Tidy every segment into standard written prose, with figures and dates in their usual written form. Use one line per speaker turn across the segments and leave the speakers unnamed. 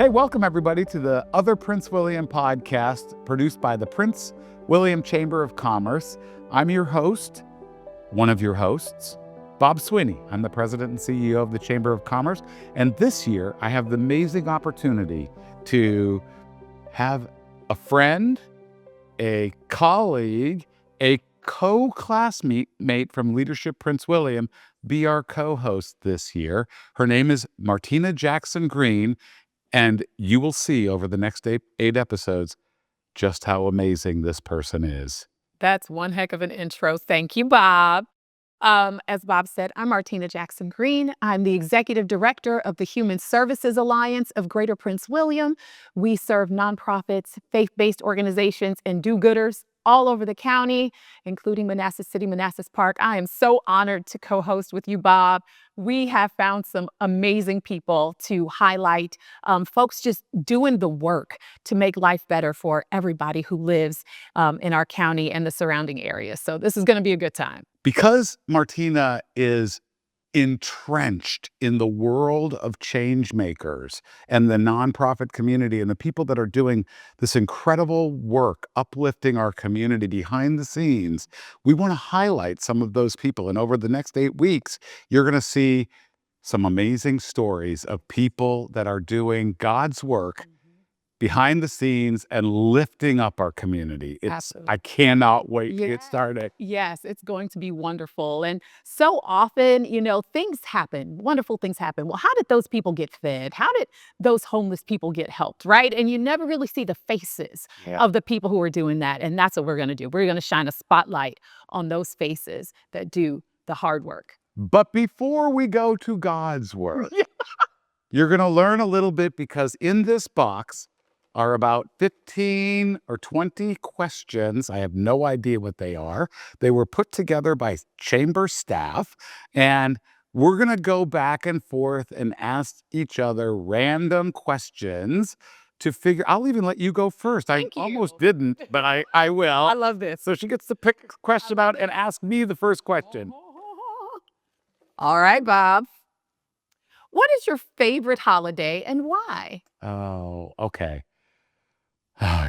Hey, welcome everybody to the Other Prince William podcast produced by the Prince William Chamber of Commerce. I'm your host, one of your hosts, Bob Sweeney. I'm the president and CEO of the Chamber of Commerce. And this year, I have the amazing opportunity to have a friend, a colleague, a co-classmate from Leadership Prince William be our co-host this year. Her name is Martina Jackson Green. And you will see over the next eight episodes just how amazing this person is.
That's one heck of an intro. Thank you, Bob. As Bob said, I'm Martina Jackson Green. I'm the executive director of the Human Services Alliance of Greater Prince William. We serve nonprofits, faith-based organizations, and do-gooders all over the county, including Manassas City, Manassas Park. I am so honored to co-host with you, Bob. We have found some amazing people to highlight, folks just doing the work to make life better for everybody who lives in our county and the surrounding areas. So this is going to be a good time.
Because Martina is entrenched in the world of Changemakers and the nonprofit community and the people that are doing this incredible work, uplifting our community behind the scenes, we want to highlight some of those people. And over the next 8 weeks, you're going to see some amazing stories of people that are doing God's work behind the scenes and lifting up our community.
Absolutely.
I cannot wait to get started.
Yes, it's going to be wonderful. And so often, things happen, wonderful things happen. Well, how did those people get fed? How did those homeless people get helped, right? And you never really see the faces of the people who are doing that. And that's what we're going to do. We're going to shine a spotlight on those faces that do the hard work.
But before we go to God's work, you're going to learn a little bit, because in this box are about 15 or 20 questions. I have no idea what they are. They were put together by chamber staff, and we're going to go back and forth and ask each other random questions to figure. I'll even let you go first.
Thank you.
Almost didn't, but I will.
I love this.
So she gets to pick a question out and ask me the first question.
All right, Bob. What is your favorite holiday and why?
Oh, okay.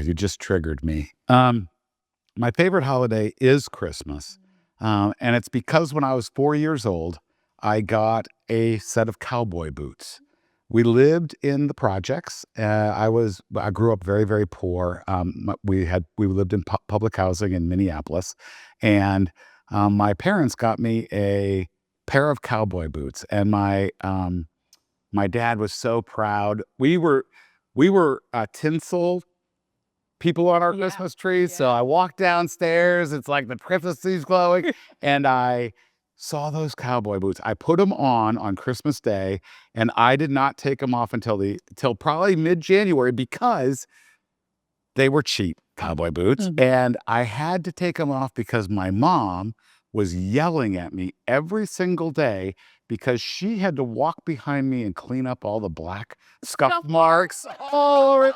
You just triggered me. My favorite holiday is Christmas. And it's because when I was 4 years old, I got a set of cowboy boots. We lived in the projects. I grew up very, very poor. We lived in public housing in Minneapolis. And my parents got me a pair of cowboy boots. And my dad was so proud. We were tinsel people on our Christmas trees. So I walked downstairs. It's like the Christmas tree's glowing. And I saw those cowboy boots. I put them on Christmas Day, and I did not take them off until probably mid-January, because they were cheap cowboy boots. And I had to take them off because my mom was yelling at me every single day, because she had to walk behind me and clean up all the black scuff marks all over it.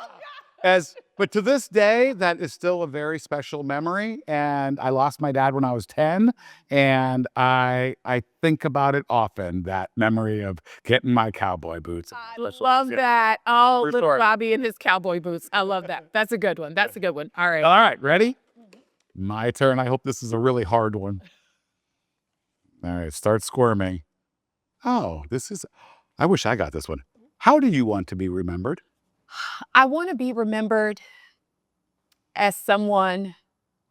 But to this day, that is still a very special memory. And I lost my dad when I was 10. And I think about it often, that memory of getting my cowboy boots.
I love that. Oh, little Bobby and his cowboy boots. I love that. That's a good one. That's a good one. All right.
All right. Ready? My turn. I hope this is a really hard one. All right. Start squirming. Oh, I wish I got this one. How do you want to be remembered?
I want to be remembered as someone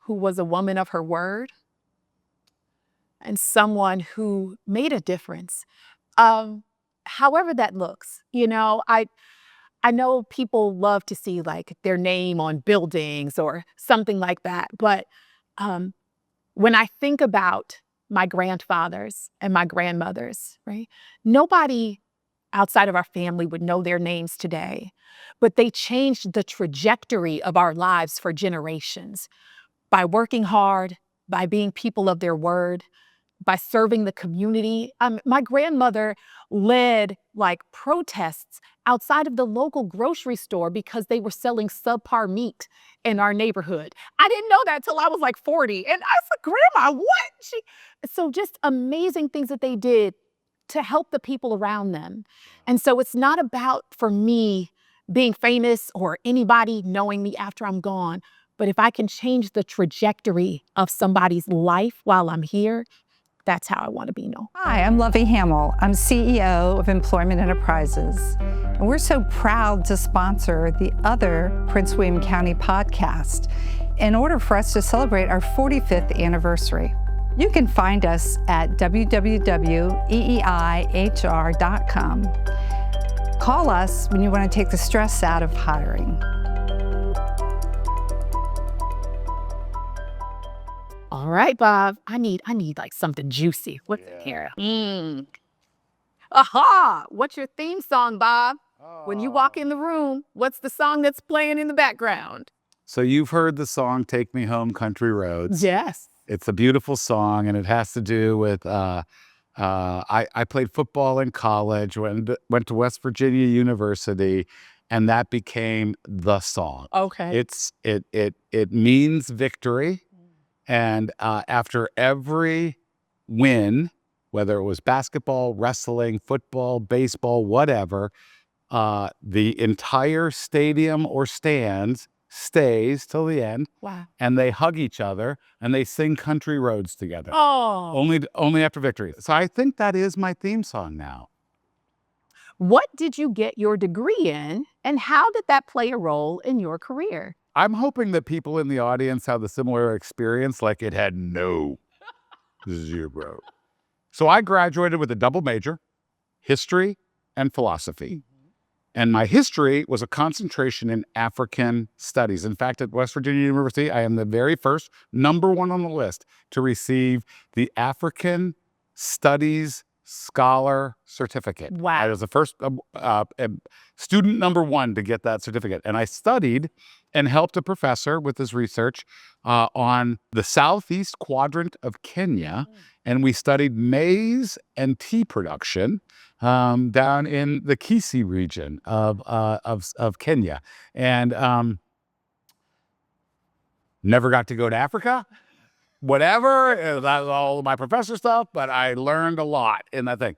who was a woman of her word and someone who made a difference. However that looks, I know people love to see like their name on buildings or something like that. But when I think about my grandfathers and my grandmothers, right? Nobody outside of our family would know their names today, but they changed the trajectory of our lives for generations by working hard, by being people of their word, by serving the community. My grandmother led like protests outside of the local grocery store because they were selling subpar meat in our neighborhood. I didn't know that till I was like 40. And I said, Grandma, what? So just amazing things that they did to help the people around them. And so it's not about, for me, being famous or anybody knowing me after I'm gone. But if I can change the trajectory of somebody's life while I'm here, that's how I want to be known.
Hi, I'm Lovey Hamill. I'm CEO of Employment Enterprises. And we're so proud to sponsor the other Prince William County podcast in order for us to celebrate our 45th anniversary. You can find us at www.eeihr.com. Call us when you want to take the stress out of hiring.
All right, Bob. I need like something juicy. What's in here? Aha! What's your theme song, Bob? When you walk in the room, what's the song that's playing in the background?
So you've heard the song "Take Me Home, Country Roads."
Yes.
It's a beautiful song, and it has to do with I played football in college, went to West Virginia University, and that became the song.
Okay.
It means victory, and after every win, whether it was basketball, wrestling, football, baseball, whatever, the entire stadium or stands stays till the end.
Wow.
And they hug each other and they sing Country Roads together.
Oh.
Only after victory. So I think that is my theme song now.
What did you get your degree in, and how did that play a role in your career?
I'm hoping that people in the audience have the similar experience, like it had no zero. So I graduated with a double major, history and philosophy. And my history was a concentration in African studies. In fact, at West Virginia University, I am the very first, #1 on the list, to receive the African Studies Scholar Certificate.
Wow.
I was the first student #1 to get that certificate. And I studied and helped a professor with his research on the southeast quadrant of Kenya. And we studied maize and tea production down in the Kisii region of Kenya. And never got to go to Africa. Whatever, that's all my professor stuff, but I learned a lot in that thing.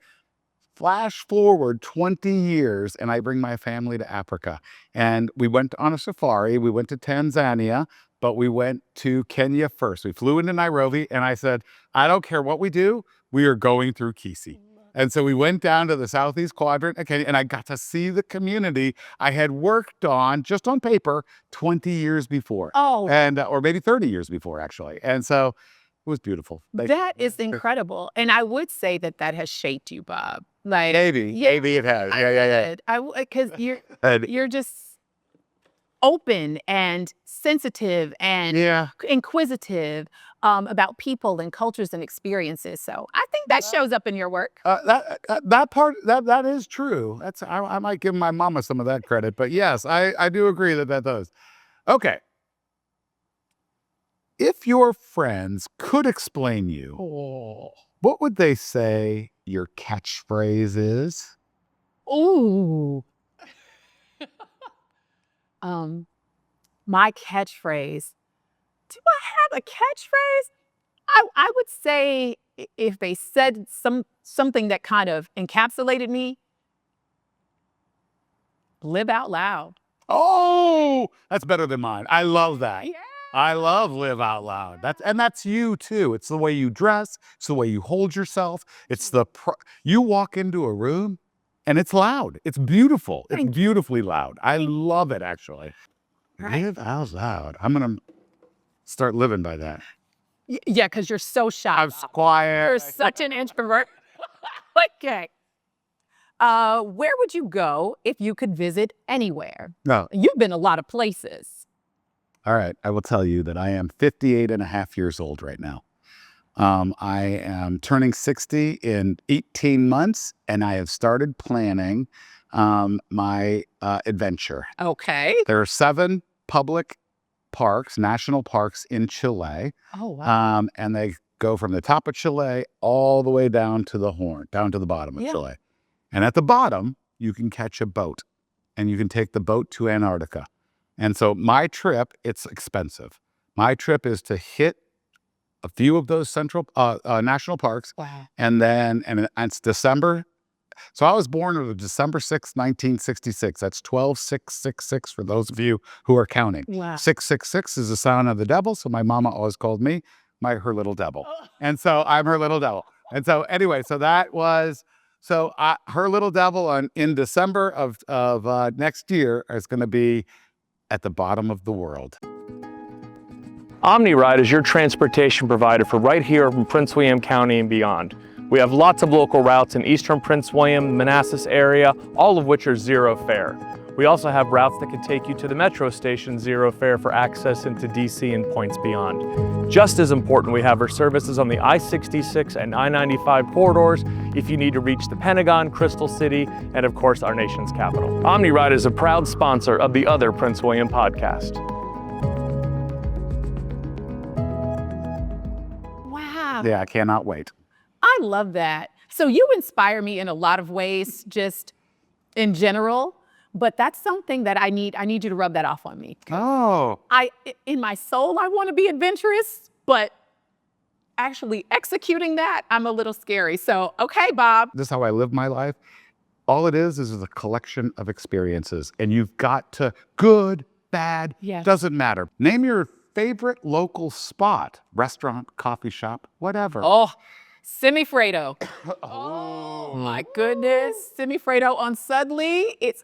Flash forward 20 years, and I bring my family to Africa. And we went on a safari. We went to Tanzania, but we went to Kenya first. We flew into Nairobi, and I said, I don't care what we do, we are going through Kisii. And so we went down to the southeast quadrant of Kenya, and I got to see the community I had worked on, just on paper, 20 years before.
Oh.
And or maybe 30 years before, actually. And so it was beautiful.
That is incredible. And I would say that has shaped you, Bob. Like,
Maybe it has. Yeah.
Because you're just open and sensitive and inquisitive about people and cultures and experiences. So I think that shows up in your work.
That part that is true. I might give my mama some of that credit, but yes, I do agree that does. Okay. If your friends could explain you, what would they say your catchphrase is?
Ooh. My catchphrase. Do I have a catchphrase? I would say if they said something that kind of encapsulated me, live out loud.
Oh, that's better than mine. I love that.
Yeah.
I love live out loud. That's you too. It's the way you dress. It's the way you hold yourself. It's you walk into a room and it's loud. It's beautiful. It's beautifully loud. I love it, actually.
Right.
Live out loud. I'm going to start living by that.
Yeah, because you're so shy.
I'm quiet.
You're such an introvert. Okay. Where would you go if you could visit anywhere?
No.
You've been a lot of places.
All right. I will tell you that I am 58 and a half years old right now. I am turning 60 in 18 months, and I have started planning my adventure.
Okay.
There are 7 public parks, national parks in Chile.
Oh, wow.
And they go from the top of Chile all the way down to the Horn, down to the bottom of Chile. And at the bottom, you can catch a boat, and you can take the boat to Antarctica. And so my trip, it's expensive. My trip is to hit a few of those central national parks.
Wow.
And then, and it's December So I was born on December 6th, 1966. That's 12666 for those of you who are counting.
Wow.
666 is the sound of the devil. So my mama always called me her little devil. And so I'm her little devil. And so anyway, so that was, her little devil in December of next year is going to be at the bottom of the world.
OmniRide is your transportation provider for right here from Prince William County and beyond. We have lots of local routes in eastern Prince William, Manassas area, all of which are zero fare. We also have routes that can take you to the metro station zero fare for access into DC and points beyond. Just as important, we have our services on the I-66 and I-95 corridors if you need to reach the Pentagon, Crystal City, and of course our nation's capital. OmniRide is a proud sponsor of the other Prince William podcast.
Wow.
Yeah, I cannot wait.
I love that. So you inspire me in a lot of ways, just in general, but that's something that I need you to rub that off on me.
Oh.
In my soul, I want to be adventurous, but actually executing that, I'm a little scary. So, okay, Bob.
This is how I live my life. All it is a collection of experiences, and you've got to, good, bad,
Yes.
doesn't matter. Name your favorite local spot, restaurant, coffee shop, whatever.
Oh, Semifredo. Oh my goodness. Semifredo on Sudley. It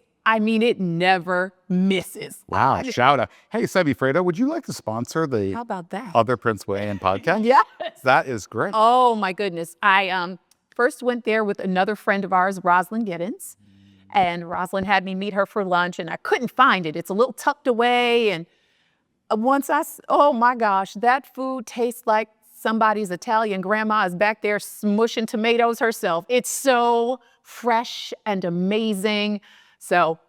never misses.
Wow, shout out. Hey, Semifredo, would you like to sponsor
How
the
about that?
other Prince William podcast?
Yes.
That is great.
Oh my goodness. I first went there with another friend of ours, Rosalind Giddens. And Rosalind had me meet her for lunch and I couldn't find it. It's a little tucked away. And oh my gosh, that food tastes like somebody's Italian grandma is back there smushing tomatoes herself. It's so fresh and amazing. So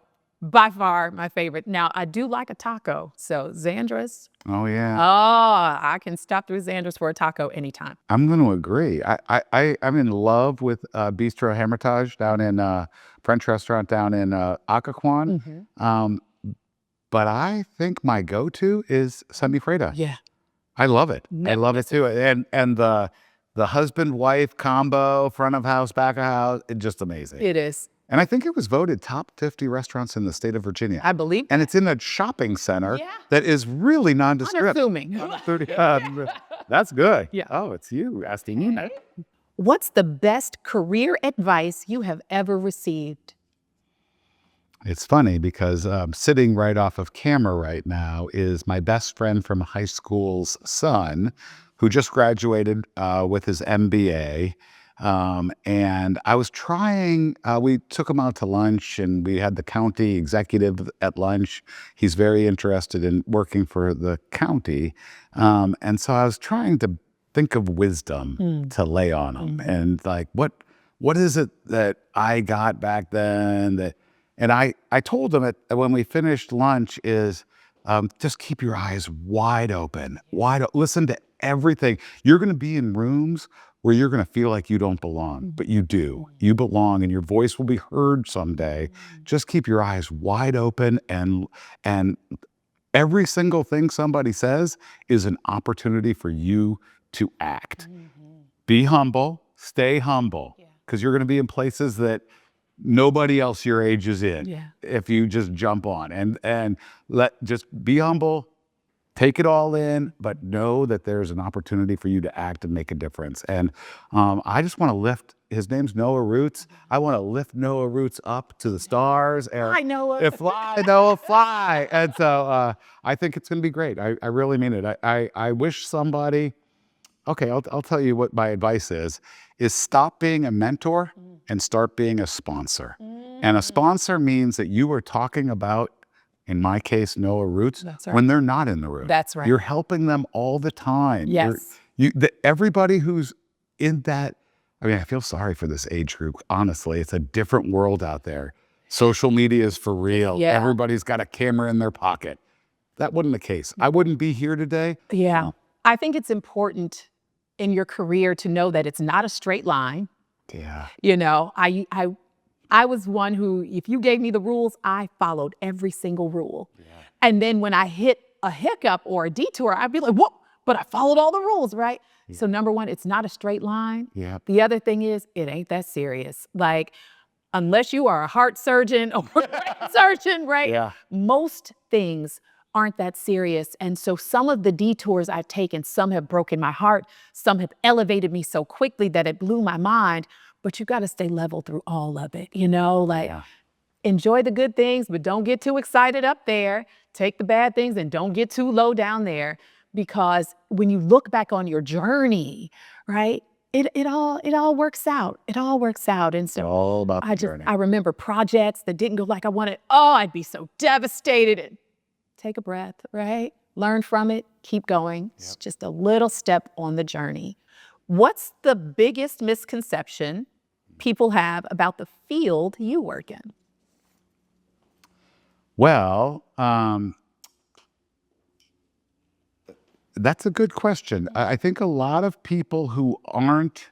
by far my favorite. Now I do like a taco. So Zandra's.
Oh, yeah.
Oh, I can stop through Zandra's for a taco anytime.
I'm going to agree. I'm in love with Bistro Hermitage down in French restaurant down in Occoquan. But I think my go-to is Semifredo.
Yeah.
I love it. I
Never
love it too. And the husband-wife combo, front of house, back of house, it's just amazing.
It is.
And I think it was voted top 50 restaurants in the state of Virginia.
I believe.
And it's in a shopping center
Yeah.
that is really nondescript.
Unassuming.
That's good.
Yeah.
Oh, it's you asking me.
What's the best career advice you have ever received?
It's funny because sitting right off of camera right now is my best friend from high school's son, who just graduated with his MBA. And I was trying, we took him out to lunch and we had the county executive at lunch. He's very interested in working for the county. And so I was trying to think of wisdom to lay on him. And like, what is it that I got back then and I told him when we finished lunch is just keep your eyes wide open, listen to everything. You're going to be in rooms where you're going to feel like you don't belong, but you do. You belong and your voice will be heard someday. Just keep your eyes wide open and every single thing somebody says is an opportunity for you to act. Be humble, stay humble, because you're going to be in places that nobody else your age is in if you just jump on and just be humble, take it all in, but know that there's an opportunity for you to act and make a difference. And I just want to lift, his name's Noah Roots. I want to lift Noah Roots up to the stars.
Hi, Noah.
Fly, Noah, fly. And so I think it's going to be great. I really mean it. I wish somebody, okay, I'll tell you what my advice is stop being a mentor and start being a sponsor. And a sponsor means that you are talking about, in my case, Noah Roots, when they're not in the room.
That's right.
You're helping them all the time.
Yes.
Everybody who's in that, I mean, I feel sorry for this age group. Honestly, it's a different world out there. Social media is for real.
Yeah.
Everybody's got a camera in their pocket. That wasn't the case. I wouldn't be here today.
Yeah. I think it's important in your career to know that it's not a straight line.
Yeah.
You know, I was one who, if you gave me the rules, I followed every single rule. Yeah. And then when I hit a hiccup or a detour, I'd be like, whoa, but I followed all the rules, right? Yeah. So number one, it's not a straight line.
Yeah.
The other thing is, it ain't that serious. Like, unless you are a heart surgeon or a brain surgeon, right?
Yeah.
Most things aren't that serious. And so some of the detours I've taken, some have broken my heart, some have elevated me so quickly that it blew my mind, but you got to stay level through all of it, like enjoy the good things, but don't get too excited up there. Take the bad things and don't get too low down there, because when you look back on your journey, right, it all works out. It all works out. And
It's
so
all about the journey.
I remember projects that didn't go like I wanted. Oh, I'd be so devastated. And take a breath, right? Learn from it, keep going. It's just a little step on the journey. What's the biggest misconception people have about the field you work in?
Well, that's a good question. I think a lot of people who aren't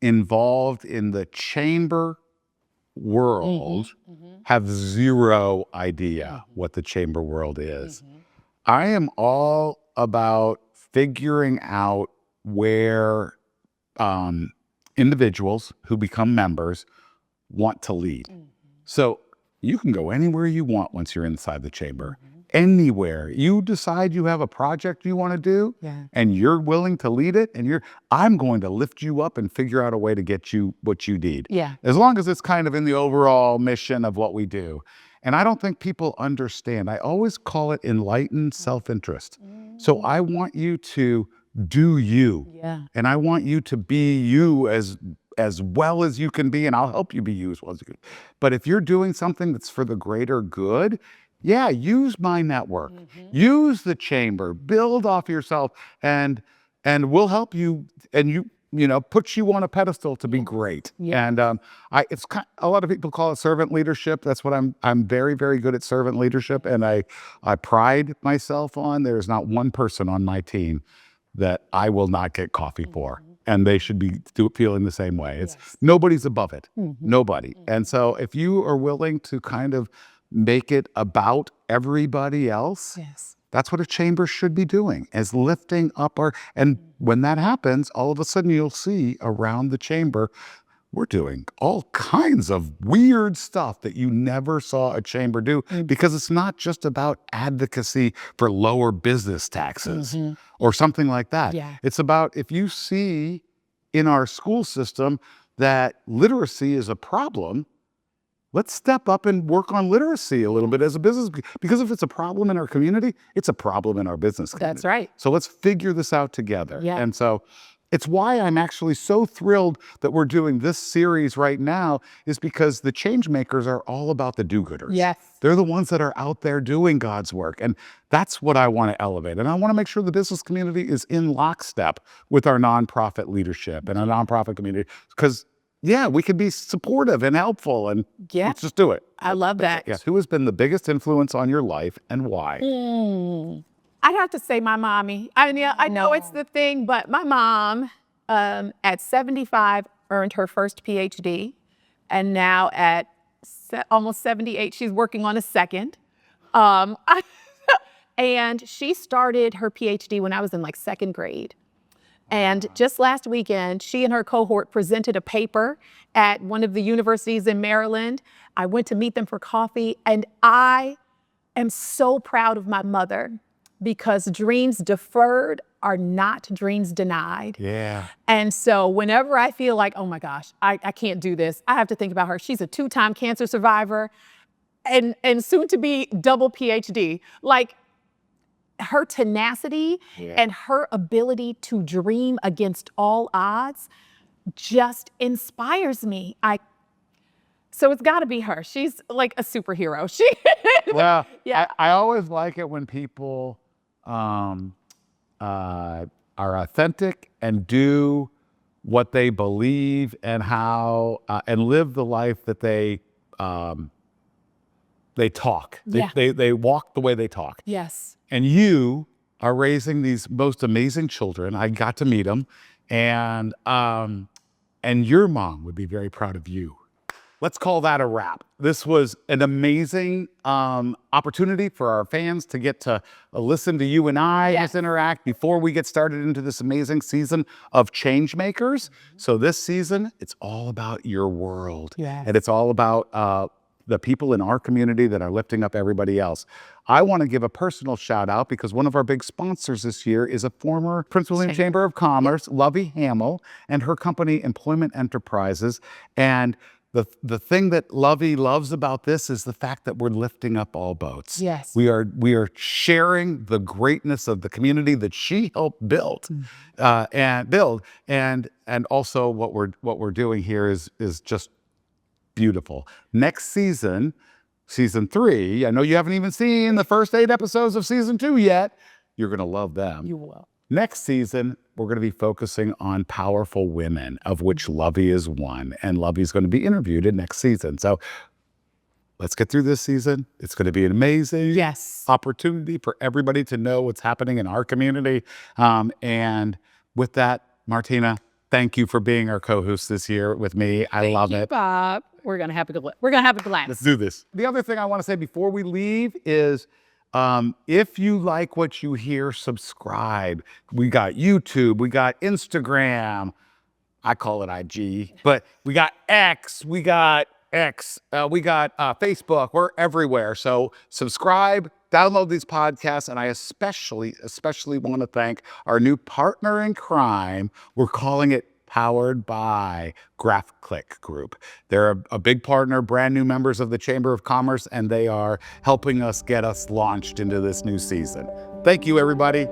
involved in the chamber world have zero idea what the chamber world is. I am all about figuring out where individuals who become members want to lead. So you can go anywhere you want once you're inside the chamber. Anywhere. You decide you have a project you want to do and you're willing to lead it, and I'm going to lift you up and figure out a way to get you what you need. As long as it's kind of in the overall mission of what we do. And I don't think people understand. I always call it enlightened self-interest. So I want you to do you. And I want you to be you as well as you can be, and I'll help you be you as well as you can. But if you're doing something that's for the greater good, use my network, use the chamber, build off yourself, and we'll help you, and put you on a pedestal to be great. And it's a lot of people call it servant leadership. That's what I'm very, very good at servant leadership, and I pride myself on. There's not one person on my team that I will not get coffee for. And they should be feeling the same way. Nobody's above it. Nobody. And so if you are willing to kind of make it about everybody else, that's what a chamber should be doing, is lifting up and when that happens, all of a sudden you'll see around the chamber, we're doing all kinds of weird stuff that you never saw a chamber do, because it's not just about advocacy for lower business taxes or something like that. It's about, if you see in our school system that literacy is a problem, let's step up and work on literacy a little bit as a business, because if it's a problem in our community, it's a problem in our business community.
That's right.
So let's figure this out together. And so it's why I'm actually so thrilled that we're doing this series right now, is because the Changemakers are all about the do-gooders. They're the ones that are out there doing God's work. And that's what I want to elevate. And I want to make sure the business community is in lockstep with our nonprofit leadership and our nonprofit community, because we can be supportive and helpful, and let's just do it.
I love that.
Who has been the biggest influence on your life and why?
I'd have to say my mommy. I know it's the thing, but my mom at 75 earned her first PhD, and now at almost 78, she's working on a second. And she started her PhD when I was in like second grade. And just last weekend, she and her cohort presented a paper at one of the universities in Maryland. I went to meet them for coffee, and I am so proud of my mother, because dreams deferred are not dreams denied. And so whenever I feel like, oh my gosh, I can't do this, I have to think about her. She's a 2-time cancer survivor and soon to be double PhD. Like, her tenacity and her ability to dream against all odds just inspires me. So it's got to be her. She's like a superhero.
I always like it when people are authentic and do what they believe, and how and live the life that they talk. They walk the way they talk. And you are raising these most amazing children. I got to meet them, and your mom would be very proud of you. let's call that a wrap. This was an amazing opportunity for our fans to get to listen to you and I just interact before we get started into this amazing season of Changemakers. So this season, it's all about your world. And it's all about the people in our community that are lifting up everybody else. I want to give a personal shout out because one of our big sponsors this year is a former Prince William Chamber of Commerce, Lovey Hamill, and her company Employment Enterprises. And the thing that Lovey loves about this is the fact that we're lifting up all boats.
Yes.
We are sharing the greatness of the community that she helped build and also what we're doing here is just beautiful. Next season, season 3, I know you haven't even seen the first 8 episodes of season 2 yet. You're going to love them.
You will.
Next season, we're going to be focusing on powerful women, of which Lovey is one. And Lovey's going to be interviewed in next season. So let's get through this season. It's going to be an amazing opportunity for everybody to know what's happening in our community. And with that, Martina, thank you for being our co-host this year with me. I love it.
Bob. We're gonna have a blast.
Let's do this. The other thing I want to say before we leave is, if you like what you hear, subscribe. We got YouTube, we got Instagram. I call it IG, but we got X, we got Facebook. We're everywhere. So subscribe, download these podcasts, and I especially want to thank our new partner in crime. We're calling it Powered by GraphClick Group. They're a big partner, brand new members of the Chamber of Commerce, and they are helping us get us launched into this new season. Thank you, everybody.